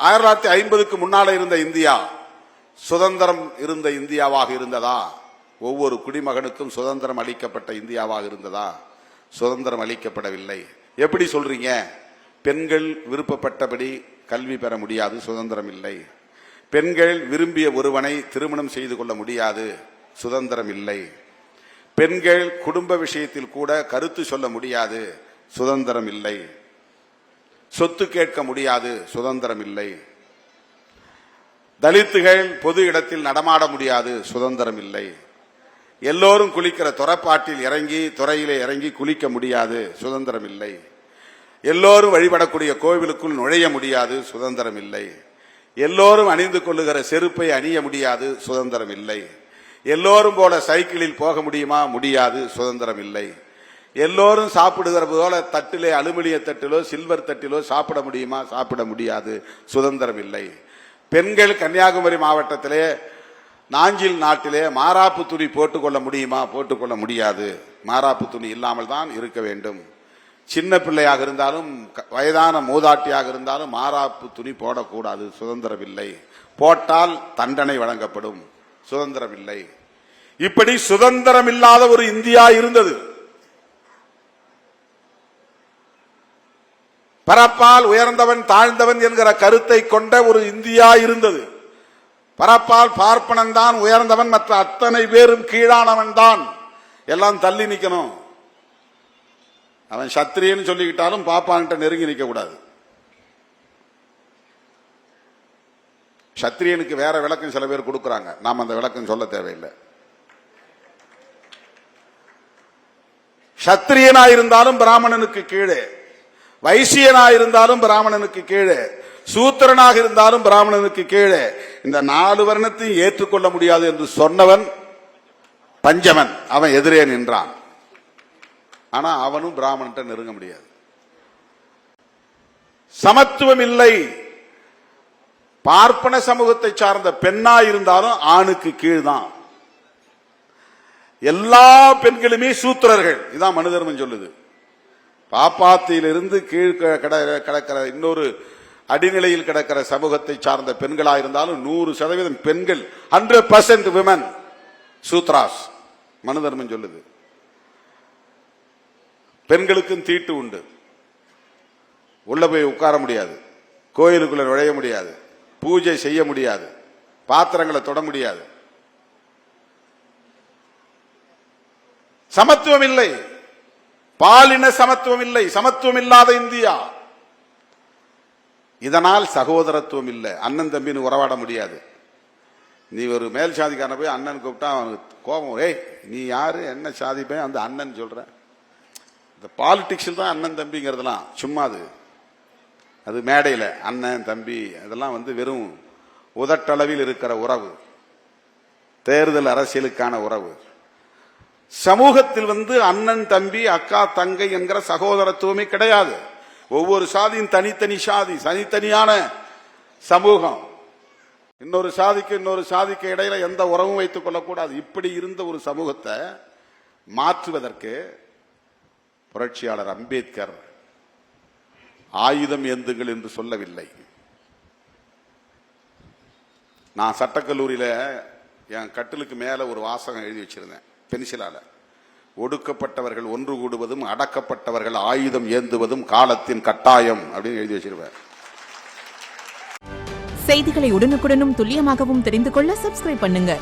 1950க்கு முன்னால இருந்த இந்தியா சுதந்திரம் இருந்த இந்தியாவாக இருந்ததா? ஒவ்வொரு குடிமகனுக்கும் சுதந்திரம் அளிக்கப்பட்ட இந்தியாவாக இருந்ததா? சுதந்திரம் அளிக்கப்படவில்லை. எப்படி சொல்றீங்க? பெண்கள் விருப்பப்பட்டபடி கல்வி பெற முடியாது, சுதந்திரம் இல்லை. பெண்கள் விரும்பிய ஒருவனை திருமணம் செய்து கொள்ள முடியாது, சுதந்திரம் இல்லை. பெண்கள் குடும்ப விஷயத்தில் கூட கருத்து சொல்ல முடியாது, சுதந்திரம் இல்லை. சொத்து கேட்க முடியாது, சுதந்திரம் இல்லை. தலித்துகள் பொது இடத்தில் நடமாட முடியாது, சுதந்திரம் இல்லை. எல்லோரும் குளிக்கிற துறப்பாட்டில் இறங்கி துறையிலே இறங்கி குளிக்க முடியாது, சுதந்திரம் இல்லை. எல்லோரும் வழிபடக்கூடிய கோவிலுக்குள் நுழைய முடியாது, சுதந்திரம் இல்லை. எல்லோரும் அணிந்து கொள்ளுகிற செருப்பை அணிய முடியாது, சுதந்திரம் இல்லை. எல்லோரும் போல சைக்கிளில் போக முடியுமா? முடியாது, சுதந்திரம் இல்லை. எல்லோரும் சாப்பிடுகிற போல தட்டிலே அலுமினிய தட்டிலோ சில்வர் தட்டிலோ சாப்பிட முடியுமா? சாப்பிட முடியாது, சுதந்திரம் இல்லை. பெண்கள் கன்னியாகுமரி மாவட்டத்திலே நாஞ்சில் நாட்டிலே மாராப்பு துணி போட்டுக்கொள்ள முடியுமா? போட்டுக்கொள்ள முடியாது. மாராப்பு துணி இல்லாமல் தான் இருக்க வேண்டும். சின்ன பிள்ளையாக இருந்தாலும் வயதான மூதாட்டியாக இருந்தாலும் மாராப்பு துணி போடக்கூடாது, சுதந்திரம் இல்லை. போட்டால் தண்டனை வழங்கப்படும், சுதந்திரம் இல்லை. இப்படி சுதந்திரம் இல்லாத ஒரு இந்தியா இருந்தது. பரப்பால் உயர்ந்தவன் தாழ்ந்தவன் என்கிற கருத்தை கொண்ட ஒரு இந்தியா இருந்தது. பரப்பால் பார்ப்பனன் தான் உயர்ந்தவன், மற்ற அத்தனை பேரும் கீழானவன் தான். எல்லாம் தள்ளி நிக்கணும். அவன் சத்திரியன்னு சொல்லிக்கிட்டாலும் பாப்பான்கிட்ட நெருங்கி நிக்க கூடாது. சத்திரியனுக்கு வேற விளக்கம் சில பேர் கொடுக்கறாங்க, நாம் அந்த விளக்கம் சொல்ல தேவையில்லை. சத்திரியனாயிருந்தாலும் பிராமணனுக்கு கீழே, வைசியனாயிருந்தாலும் பிராமணனுக்கு கீழே, சூத்திரனாக இருந்தாலும் பிராமணனுக்கு கீழே. இந்த 4 வர்ணத்தையும் ஏற்றுக்கொள்ள முடியாது என்று சொன்னவன் பஞ்சமன். அவன் எதிரே நின்றான். ஆனா அவனும் பிராமணன் நெருங்க முடியாது. சமத்துவம் இல்லை. பார்ப்பன சமூகத்தை சார்ந்த பெண்ணா இருந்தாலும் ஆணுக்கு கீழ்தான். எல்லா பெண்களுமே சூத்திரர்கள். இதான் மனு தர்மம் சொல்லுது. பாப்பாத்தியிலிருந்து கீழ் கிடக்கிற இன்னொரு அடிநிலையில் கிடக்கிற சமூகத்தை சார்ந்த பெண்களா இருந்தாலும் 100% பெண்கள், 100% விமன் சூத்ராஸ். மனு தர்மம் சொல்லுது. பெண்களுக்கும் தீட்டு உண்டு. உள்ள போய் உட்கார முடியாது, கோயிலுக்குள்ள நுழைய முடியாது, பூஜை செய்ய முடியாது, பாத்திரங்களை தொட முடியாது. சமத்துவம் இல்லை, பாலின சமத்துவம் இல்லை. சமத்துவம் இல்லாத இந்தியா. இதனால் சகோதரத்துவம் இல்லை. அண்ணன் தம்பின்னு உறவாட முடியாது. நீ ஒரு மேல் சாதிக்கான போய் அண்ணன் கூப்பிட்டா அவனுக்கு கோபம். ஏய் நீ யாரு, என்ன சாதி போய் அந்த அண்ணன் சொல்ற? இந்த பாலிடிக்ஸில் தான் அண்ணன் தம்பிங்கிறதுலாம் சும்மா. அது மேடையில் அண்ணன் தம்பி அதெல்லாம் வெறும் உதட்டளவில் இருக்கிற உறவு, தேர்தல் அரசியலுக்கான உறவு. சமூகத்தில் அண்ணன் தம்பி அக்கா தங்கை என்கிற சகோதரத்துவமே கிடையாது. ஒவ்வொரு சாதியும் தனித்தனி சாதி, தனித்தனியான சமூகம். இன்னொரு சாதிக்கு இடையில எந்த உறவும் வைத்துக் கொள்ளக்கூடாது. இப்படி இருந்த ஒரு சமூகத்தை மாற்றுவதற்கு புரட்சியாளர் அம்பேத்கர் ஆயுதம் ஏந்துங்கள் என்று சொல்லவில்லை. நான் சட்டக்கல்லூரியில என் கட்டிலுக்கு மேல ஒரு வாசகம் எழுதி வச்சிருந்தேன் பென்சிலால. ஒடுக்கப்பட்டவர்கள் ஒன்று கூடுவதும் அடக்கப்பட்டவர்கள் ஆயுதம் ஏந்துவதும் காலத்தின் கட்டாயம் அப்படின்னு எழுதி வச்சிருவேன். செய்திகளை உடனுக்குடனும் துல்லியமாகவும் தெரிந்து கொள்ள சப்ஸ்கிரைப் பண்ணுங்க.